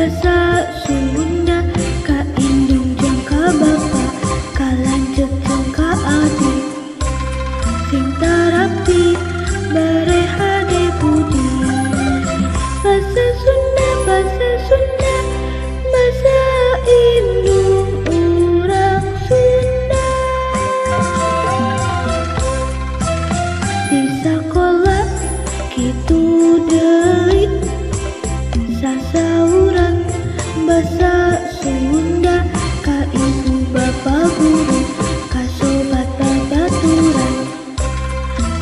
Basa Sunda ka indung jeung ka bapa, ka lanceuk jeung ka adik, sing tarapi bare hade budi. Basa Sunda, basa Sunda, basa indung urang Sunda. Di sakola kitu deui sasauran basa Sunda ka ibu bapa guru, ka sobat babaturan,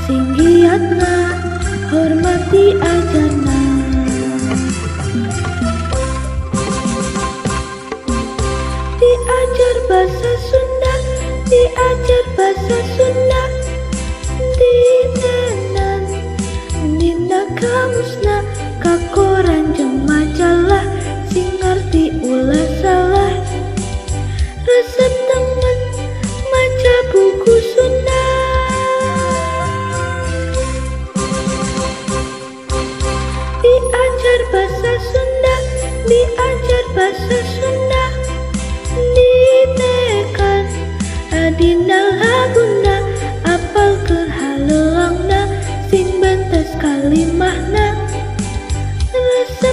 sing giatna hormati ajarna. Diajar basa Sunda, diajar basa Sunda, ditenan dina kamusna, ka koran jeung majalah, sing ngarti ulah salah. Resep temen maca buku Sunda. Diajar basa Sunda, diajar basa Sunda, ditekan adina laguna, apal keur haleuangna, sing bentes kalimahna. Resep